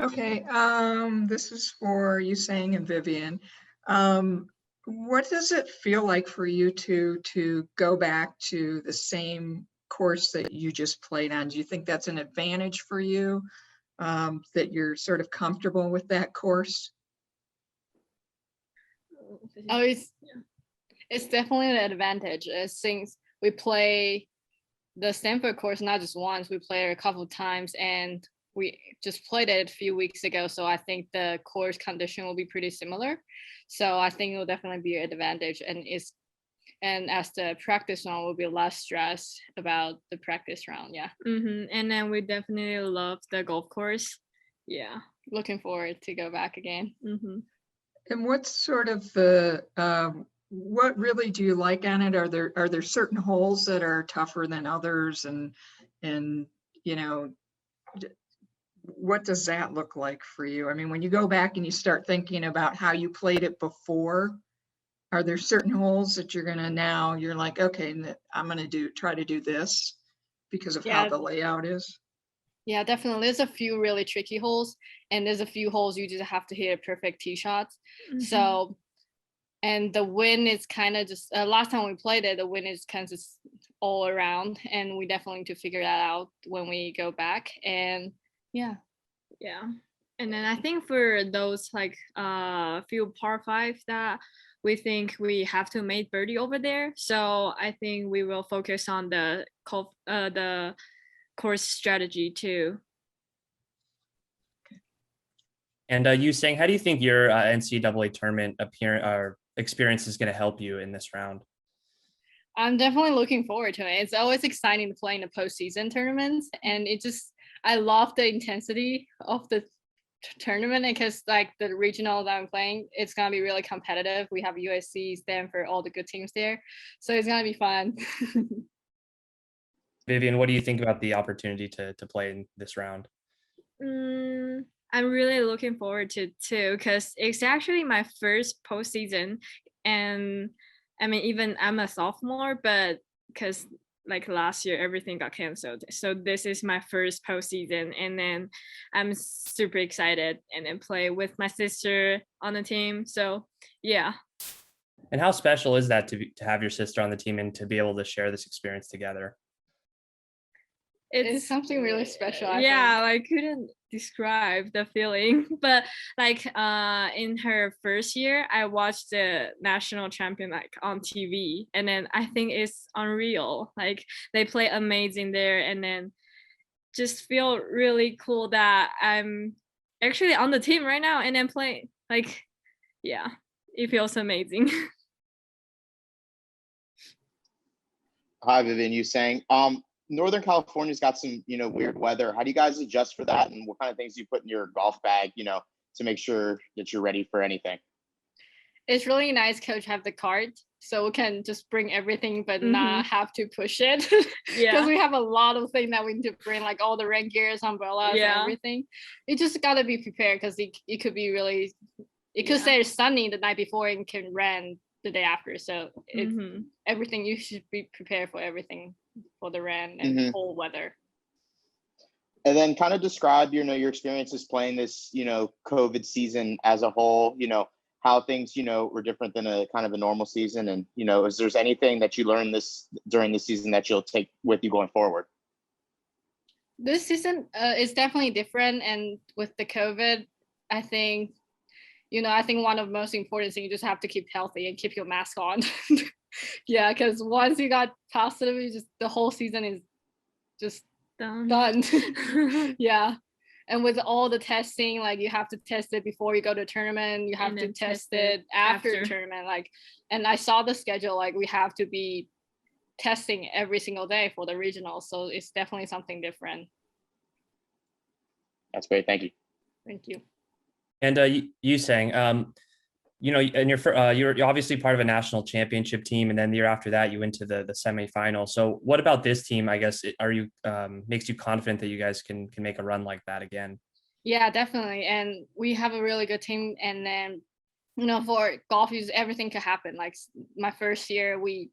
Okay, this is for you saying and Vivian. What does it feel like for you to go back to the same course that you just played on? Do you think that's an advantage for you, that you're sort of comfortable with that course? Oh, it's definitely an advantage. Since we play the Stanford course not just once, we played it a couple of times, and we just played it a few weeks ago. So I think the course condition will be pretty similar. So I think it will definitely be an advantage, and as the practice round will be less stress about the practice round. Yeah. And then we definitely love the golf course. Yeah. Looking forward to go back again. And what's sort of what really do you like on it? Are there certain holes that are tougher than others, and you know, what does that look like for you? I mean, when you go back and you start thinking about how you played it before, are there certain holes that you're like, okay, I'm gonna try to do this because of how Yeah. the layout is? Yeah, definitely. There's a few really tricky holes, and there's a few holes you just have to hit a perfect tee shot. So, and the wind is kind of just last time we played it, the wind is kind of just all around, and we definitely need to figure that out when we go back. And yeah. And then I think for those like few par five that we think we have to make birdie over there, so I think we will focus on the course strategy too. And you saying, how do you think your NCAA tournament experience is going to help you in this round? I'm definitely looking forward to it. It's always exciting to play in the postseason tournaments, and I love the intensity of the tournament, because like the regional that I'm playing, it's gonna be really competitive. We have USC, Stanford, all the good teams there, so it's gonna be fun. Vivian, what do you think about the opportunity to play in this round? I'm really looking forward to it too, because it's actually my first postseason, and I mean, even I'm a sophomore, but because like last year everything got canceled, so this is my first postseason, and then I'm super excited, and then play with my sister on the team. So yeah. And how special is that to have your sister on the team and to be able to share this experience together? It's something really special. I couldn't describe the feeling, but like in her first year I watched the national champion like on TV, and then I think it's unreal. Like they play amazing there, and then just feel really cool that I'm actually on the team right now and then playing. Like yeah, it feels amazing. Hi, Vivian. You saying, Northern California's got some, weird weather. How do you guys adjust for that? And what kind of things do you put in your golf bag, to make sure that you're ready for anything? It's really nice coach have the cart, so we can just bring everything but not have to push it. Because we have a lot of things that we need to bring, like all the rain gears, umbrellas, and everything. You just gotta be prepared, because it could be really, it could say it's sunny the night before and can rain the day after. So everything, you should be prepared for everything, for the rain and cold weather. And then kind of describe, your experiences playing this, COVID season as a whole, how things, were different than a kind of a normal season. And, is there's anything that you learned during this season that you'll take with you going forward? This season is definitely different. And with the COVID, I think, I think one of the most important things, you just have to keep healthy and keep your mask on. Yeah, because once you got positive, the whole season is just done. Yeah. And with all the testing, like you have to test it before you go to tournament, you have to test it after tournament. Like, and I saw the schedule, like we have to be testing every single day for the regional. So it's definitely something different. That's great. Thank you. Thank you. And you saying, and you're obviously part of a national championship team, and then the year after that you went to the semifinal. So what about this team, I guess, makes you confident that you guys can make a run like that again? Yeah, definitely. And we have a really good team. And then, for golf, everything could happen. Like my first year, we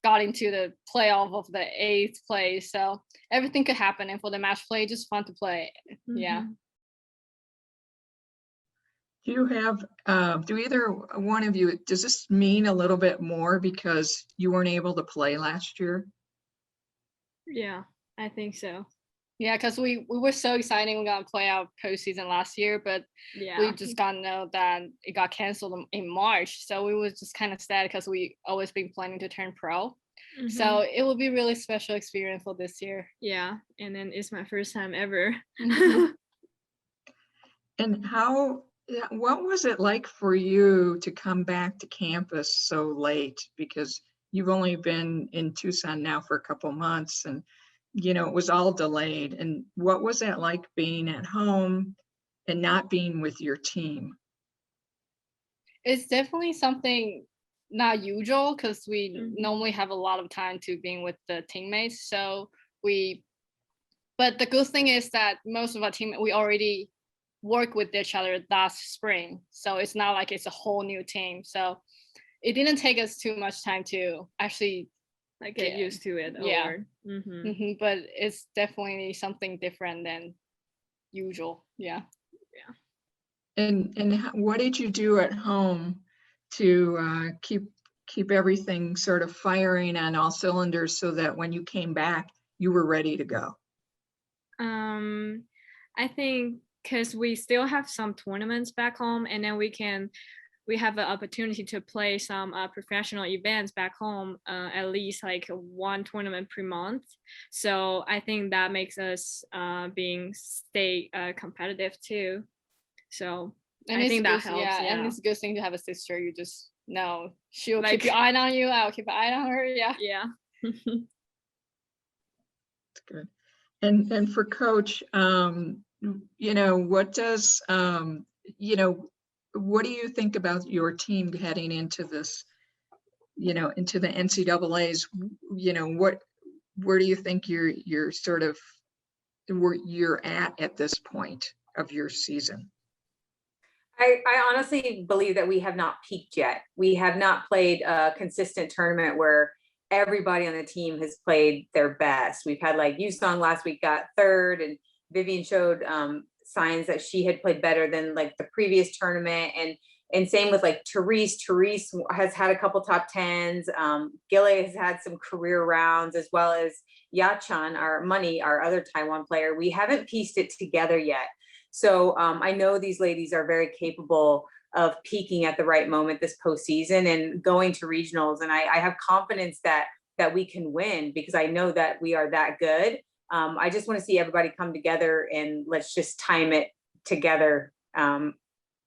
got into the playoff of the 8th place. So everything could happen. And for the match play, just fun to play. Yeah. Do you have, do either one of you, does this mean a little bit more because you weren't able to play last year? Yeah, I think so. Yeah, because we were so excited we got to play our postseason last year, but Yeah. we just got to know that it got canceled in March. So we was just kind of sad because we always been planning to turn pro. Mhm. So it will be really special experience for this year. yeah, and then it's my first time ever. And what was it like for you to come back to campus so late? Because you've only been in Tucson now for a couple months and, it was all delayed. And what was that like being at home and not being with your team? It's definitely something not usual because we Mhm. normally have a lot of time to being with the teammates. But the good thing is that most of our team, we already work with each other last spring. So it's not like it's a whole new team. So it didn't take us too much time to actually, Like get Yeah. used to it. Yeah. Or, mhm. but it's definitely something different than usual. Yeah. And what did you do at home to keep everything sort of firing on all cylinders so that when you came back, you were ready to go? I think because we still have some tournaments back home, and then we have the opportunity to play some professional events back home, at least like one tournament per month. So I think that makes us stay competitive too. So And I it's think that good, helps. yeah, Yeah, and it's a good thing to have a sister. You just know she'll Like- keep an eye on you. I'll keep an eye on her. Yeah. yeah. That's good. And for Coach, what does, what do you think about your team heading into this, into the NCAAs? Where do you think you're sort of where you're at this point of your season? I honestly believe that we have not peaked yet. We have not played a consistent tournament where everybody on the team has played their best. We've had like Yusong last week got third, and Vivian showed signs that she had played better than like the previous tournament. And same with like Therese. Therese has had a couple top tens. Gilly has had some career rounds, as well as Yachan, our other Taiwan player. We haven't pieced it together yet. So I know these ladies are very capable of peaking at the right moment this postseason and going to regionals. And I have confidence that we can win because I know that we are that good. I just want to see everybody come together and let's just time it together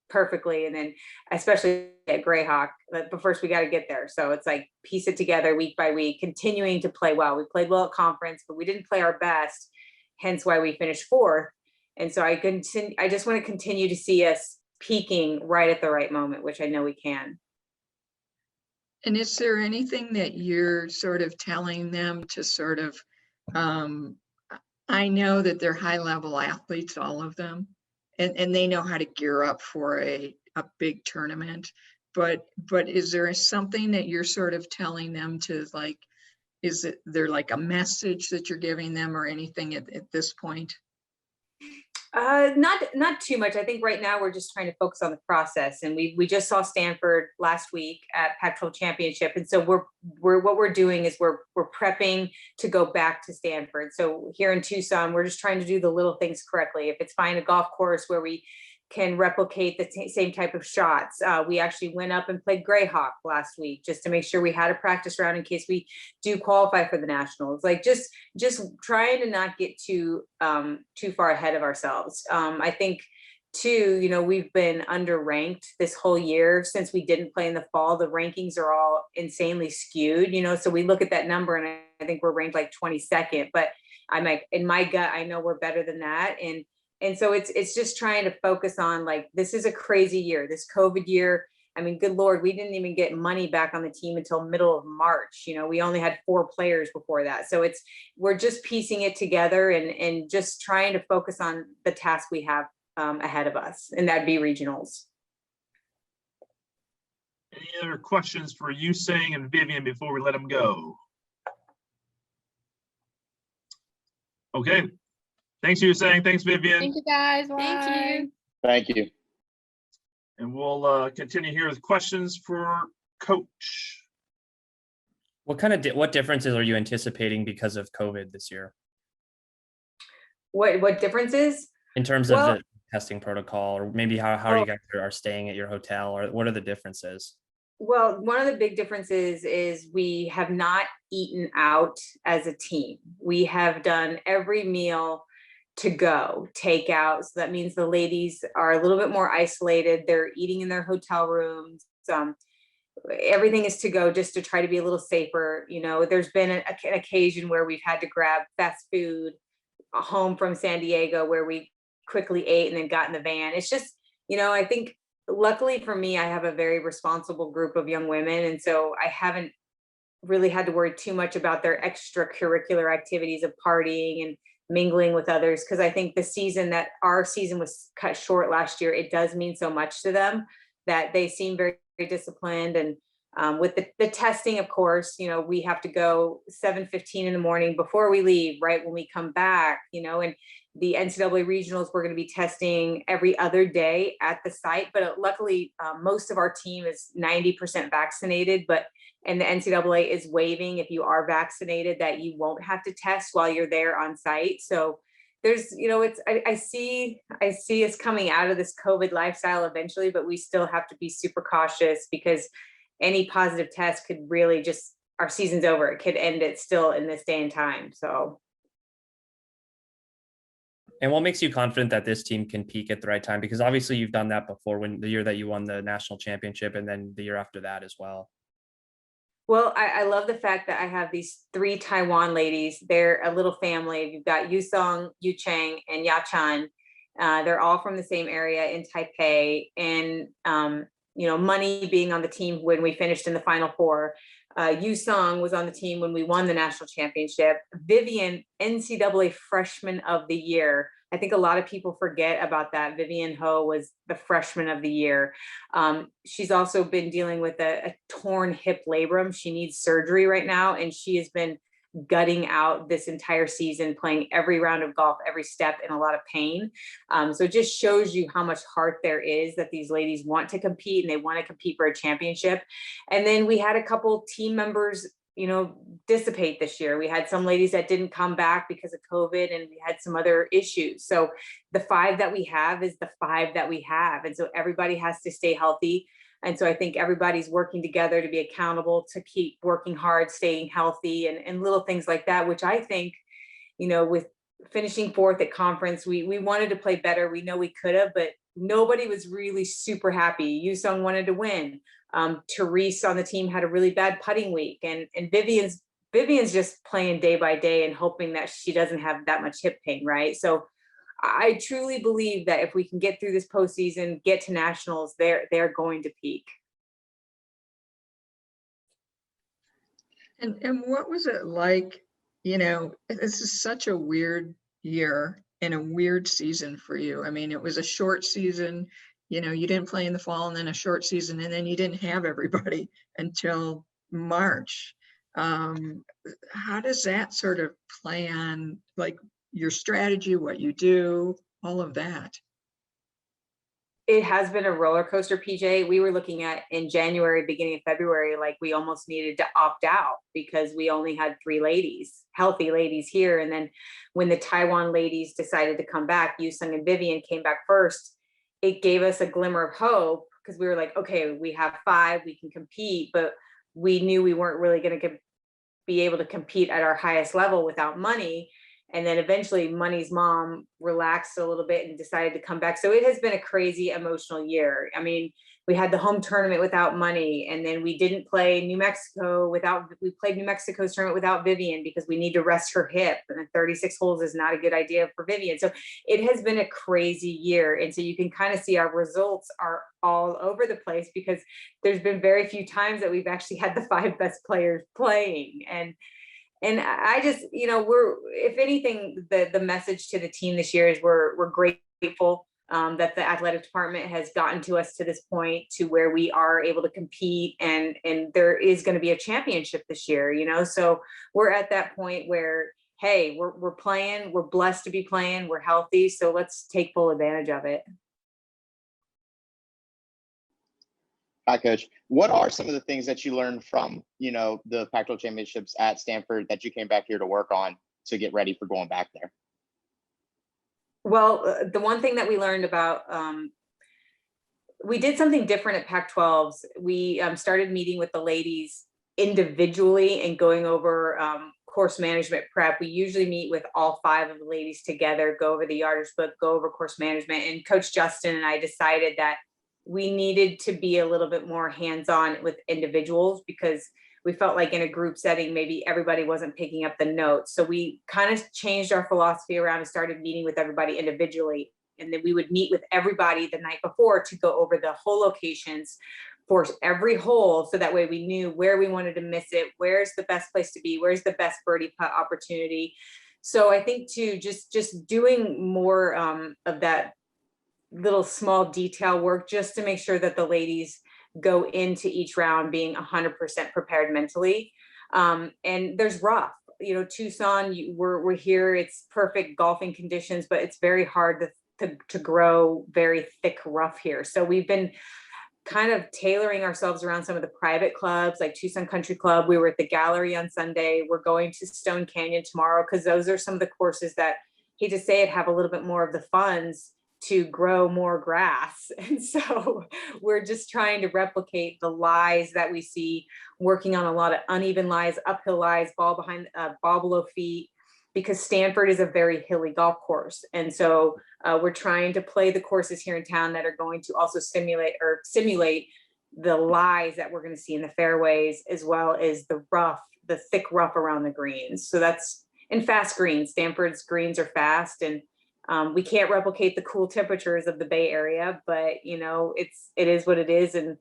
perfectly. And then especially at Greyhawk, but first we got to get there. So it's like piece it together week by week, continuing to play well. We played well at conference, but we didn't play our best, hence why we finished fourth. And so I just want to continue to see us peaking right at the right moment, which I know we can. And is there anything that you're sort of telling them to sort of, I know that they're high level athletes, all of them, and they know how to gear up for a big tournament, but is there something that you're sort of telling them to, like, is it there like a message that you're giving them or anything at this point? Not too much. I think right now we're just trying to focus on the process, and we just saw Stanford last week at Pac-12 championship, and so what we're doing is we're prepping to go back to Stanford. So here in Tucson, we're just trying to do the little things correctly. If it's find a golf course where we can replicate the same type of shots. We actually went up and played Greyhawk last week just to make sure we had a practice round in case we do qualify for the nationals. Like just trying to not get too far ahead of ourselves. I think too, we've been underranked this whole year since we didn't play in the fall. The rankings are all insanely skewed, so we look at that number and I think we're ranked like 22nd, but I'm like, in my gut, I know we're better than that. And so it's just trying to focus on, like, this is a crazy year, this COVID year. I mean, good Lord, we didn't even get money back on the team until middle of March. We only had 4 players before that. So we're just piecing it together and just trying to focus on the task we have ahead of us, and that'd be regionals. Any other questions for Yusong and Vivian before we let them go? Okay. Thanks, Yusong. Thanks, Vivian. Thank you guys. Thank you. Bye. Thank you. And we'll continue here with questions for Coach. What differences are you anticipating because of COVID this year What differences? in terms Well- of the testing protocol, or maybe how you guys are staying at your hotel, or what are the differences? Well, one of the big differences is we have not eaten out as a team. We have done every meal to go, takeout. So that means the ladies are a little bit more isolated. They're eating in their hotel rooms. Everything is to go, just to try to be a little safer. You know, there's been an occasion where we've had to grab fast food home from San Diego, where we quickly ate and then got in the van. It's just, you know, I think luckily for me, I have a very responsible group of young women. And so I haven't really had to worry too much about their extracurricular activities of partying and mingling with others. Cause I think our season was cut short last year. It does mean so much to them that they seem very, very disciplined. And with the testing, of course, you know, we have to go 7:15 in the morning before we leave, right when we come back, you know, and the NCAA regionals, we're going to be testing every other day at the site. But luckily, most of our team is 90% vaccinated, and the NCAA is waiving, if you are vaccinated, that you won't have to test while you're there on site. So there's, you know, I see us coming out of this COVID lifestyle eventually, but we still have to be super cautious, because any positive test could really just, our season's over. It could end it still in this day and time. So. And what makes you confident that this team can peak at the right time? Because obviously you've done that before, when the year that you won the national championship, and then the year after that as well. Well, I love the fact that I have these 3 Taiwan ladies. They're a little family. You've got Yusong, Yucheng, and Yachan. They're all from the same area in Taipei. And, you know, Money being on the team when we finished in the Final Four. Yusong was on the team when we won the national championship. Vivian, NCAA Freshman of the Year. I think a lot of people forget about that. Vivian Ho was the Freshman of the Year. She's also been dealing with a torn hip labrum. She needs surgery right now, and she has been gutting out this entire season, playing every round of golf, every step, in a lot of pain. So it just shows you how much heart there is, that these ladies want to compete and they want to compete for a championship. And then we had a couple team members, you know, dissipate this year. We had some ladies that didn't come back because of COVID, and we had some other issues. So the 5 that we have is the 5 that we have. And so everybody has to stay healthy. And so I think everybody's working together to be accountable, to keep working hard, staying healthy, and little things like that, which I think, you know, with finishing 4th at conference, we wanted to play better. We know we could have, but nobody was really super happy. Yusung wanted to win. Therese on the team had a really bad putting week, and Vivian's just playing day by day and hoping that she doesn't have that much hip pain, right? So I truly believe that if we can get through this postseason, get to nationals, they're going to peak. And what was it like? You know, this is such a weird year and a weird season for you. I mean, it was a short season. You know, you didn't play in the fall, and then a short season, and then you didn't have everybody until March. How does that sort of play on, like, your strategy, what you do, all of that? It has been a roller coaster, PJ. We were looking at in January, beginning of February, like we almost needed to opt out because we only had 3 ladies, healthy ladies here. And then when the Taiwan ladies decided to come back, Yusung and Vivian came back first, it gave us a glimmer of hope, because we were like, okay, we have 5, we can compete, but we knew we weren't really going to be able to compete at our highest level without Money. And then eventually Money's mom relaxed a little bit and decided to come back. So it has been a crazy emotional year. I mean, we had the home tournament without Money, and then we didn't play New Mexico we played New Mexico's tournament without Vivian because we need to rest her hip, and 36 holes is not a good idea for Vivian. So it has been a crazy year. And so you can kind of see our results are all over the place, because there's been very few times that we've actually had the 5 best players playing. And I just, you know, if anything, the message to the team this year is we're grateful that the athletic department has gotten to us to this point, to where we are able to compete, and there is going to be a championship this year, you know. So we're at that point where, hey, we're playing, we're blessed to be playing, we're healthy, so let's take full advantage of it. Hi, Coach. What are some of the things that you learned from, the Pac-12 championships at Stanford that you came back here to work on to get ready for going back there? Well, the one thing that we learned about, we did something different at Pac-12s. We started meeting with the ladies individually and going over course management prep. We usually meet with all 5 of the ladies together, go over the yardage book, go over course management. And Coach Justin and I decided that we needed to be a little bit more hands-on with individuals, because we felt like in a group setting, maybe everybody wasn't picking up the notes. So we kind of changed our philosophy around and started meeting with everybody individually. And then we would meet with everybody the night before to go over the whole locations for every hole. So that way we knew where we wanted to miss it, where's the best place to be, where's the best birdie putt opportunity. So I think too, just doing more of that little small detail work, just to make sure that the ladies go into each round being 100% prepared mentally. And there's rough, Tucson, we're here, it's perfect golfing conditions, but it's very hard to grow very thick rough here. So we've been kind of tailoring ourselves around some of the private clubs like Tucson Country Club. We were at the Gallery on Sunday. We're going to Stone Canyon tomorrow, because those are some of the courses that, hate to say it, have a little bit more of the funds to grow more grass. And so we're just trying to replicate the lies that we see, working on a lot of uneven lies, uphill lies, ball below feet, because Stanford is a very hilly golf course. And so we're trying to play the courses here in town that are going to also simulate the lies that we're going to see in the fairways, as well as the thick rough around the greens. So that's in fast greens. Stanford's greens are fast, and we can't replicate the cool temperatures of the Bay Area, but it is what it is, and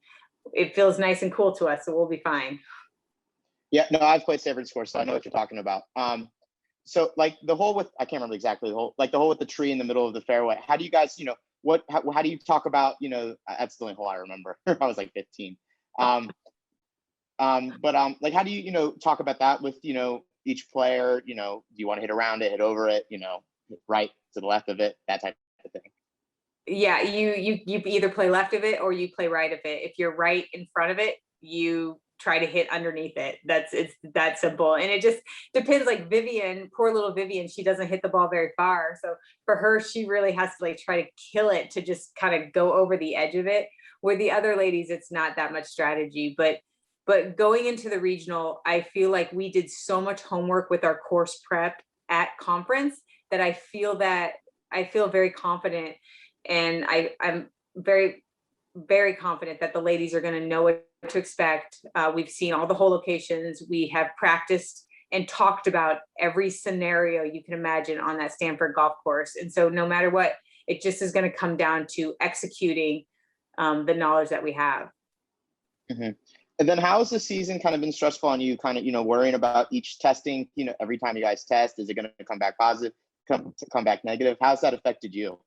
it feels nice and cool to us, so we'll be fine. Yeah, no, I've played Stanford's course, so I know what you're talking about. So like the hole with, I can't remember exactly the hole, like the hole with the tree in the middle of the fairway. How do you guys, how do you talk about, that's the only hole I remember. I was like 15. But like, how do you, talk about that with, each player, do you want to hit around it, hit over it, right to the left of it, that type of thing? Yeah, you either play left of it or you play right of it. If you're right in front of it, you try to hit underneath it. It's that simple. And it just depends. Like Vivian, poor little Vivian, she doesn't hit the ball very far. So for her, she really has to like try to kill it to just kind of go over the edge of it. With the other ladies, it's not that much strategy. But going into the regional, I feel like we did so much homework with our course prep at conference that I feel very confident, and I'm very, very confident that the ladies are going to know what to expect. We've seen all the hole locations. We have practiced and talked about every scenario you can imagine on that Stanford golf course. And so no matter what, it just is going to come down to executing the knowledge that we have. Mm-hmm. And then how has the season kind of been stressful on you, kind of, worrying about each testing, every time you guys test, is it going to come back positive, come back negative? How's that affected you?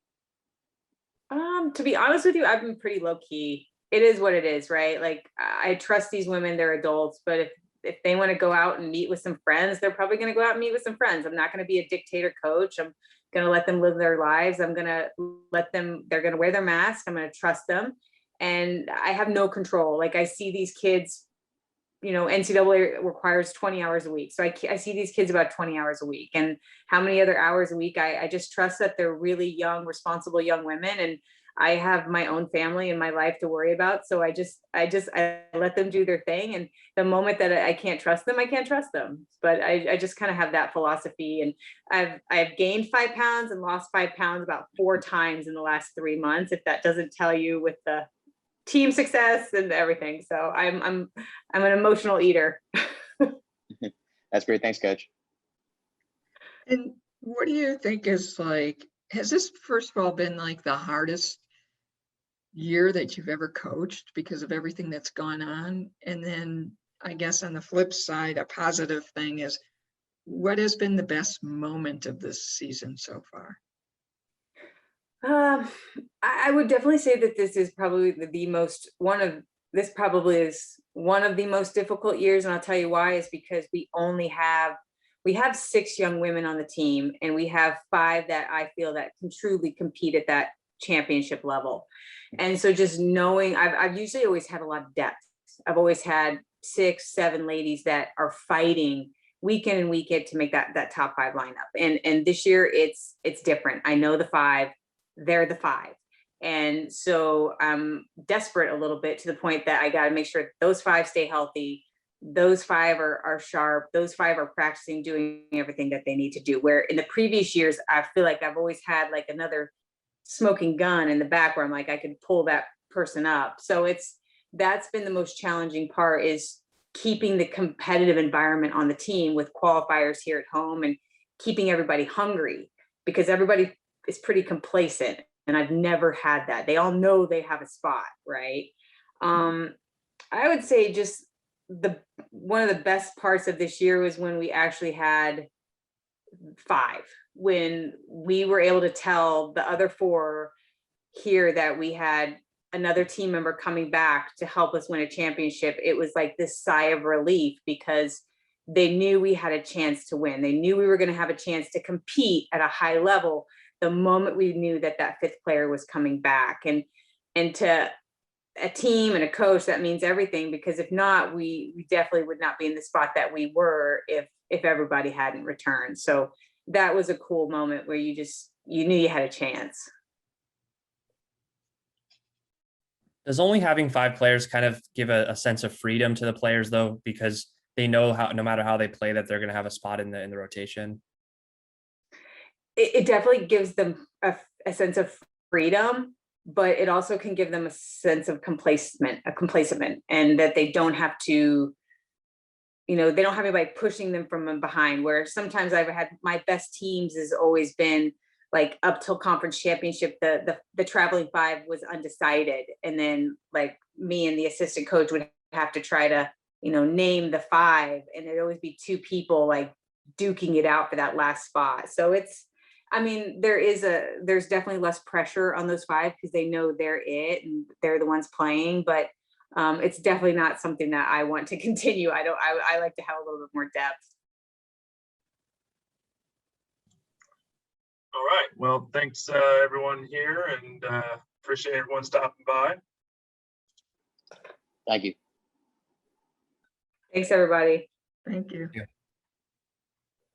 To be honest with you, I've been pretty low key. It is what it is, right? Like I trust these women, they're adults, but if they want to go out and meet with some friends, they're probably going to go out and meet with some friends. I'm not going to be a dictator coach. I'm going to let them live their lives. I'm going to they're going to wear their mask. I'm going to trust them. And I have no control. Like I see these kids, NCAA requires 20 hours a week. So I see these kids about 20 hours a week, and how many other hours a week, I just trust that they're really young, responsible young women. And I have my own family and my life to worry about. So I let them do their thing. And the moment that I can't trust them, I can't trust them. But I just kind of have that philosophy. And I've gained 5 pounds and lost 5 pounds about 4 times in the last 3 months, if that doesn't tell you, with the team success and everything. So I'm an emotional eater. That's great. Thanks, Coach. And what do you think is like, has this first of all been like the hardest year that you've ever coached because of everything that's gone on? And then I guess on the flip side, a positive thing is, what has been the best moment of this season so far? I would definitely say that this is probably one of the most difficult years. And I'll tell you why, is because we have 6 young women on the team, and we have 5 that I feel that can truly compete at that championship level. And so just knowing, I've usually always had a lot of depth. I've always had 6, 7 ladies that are fighting week in and week out to make that top 5 lineup. And this year it's different. I know the 5, they're the 5. And so I'm desperate a little bit, to the point that I got to make sure those 5 stay healthy. Those 5 are sharp. Those 5 are practicing, doing everything that they need to do. Where in the previous years, I feel like I've always had like another smoking gun in the back where I'm like, I could pull that person up. So that's been the most challenging part, is keeping the competitive environment on the team with qualifiers here at home, and keeping everybody hungry, because everybody is pretty complacent. And I've never had that. They all know they have a spot, right? I would say just one of the best parts of this year was when we actually had 5, when we were able to tell the other 4 here that we had another team member coming back to help us win a championship. It was like this sigh of relief, because they knew we had a chance to win. They knew we were going to have a chance to compete at a high level the moment we knew that 5th player was coming back. And to a team and a coach, that means everything, because if not, we definitely would not be in the spot that we were if everybody hadn't returned. So that was a cool moment where you knew you had a chance. Does only having 5 players kind of give a sense of freedom to the players, though, because they know how, no matter how they play, that they're going to have a spot in the rotation? It definitely gives them a sense of freedom, but it also can give them a sense of complacement, and that they don't have to, they don't have anybody pushing them from behind. Where sometimes I've had my best teams has always been like up till conference championship, the traveling 5 was undecided. And then like me and the assistant coach would have to try to, name the 5, and it'd always be 2 people like duking it out for that last spot. So there's definitely less pressure on those 5, because they know they're it and they're the ones playing, but it's definitely not something that I want to continue. I like to have a little bit more depth. All right. Well, thanks everyone here, and appreciate everyone stopping by. Thank you. Thanks, everybody. Thank you. Yeah.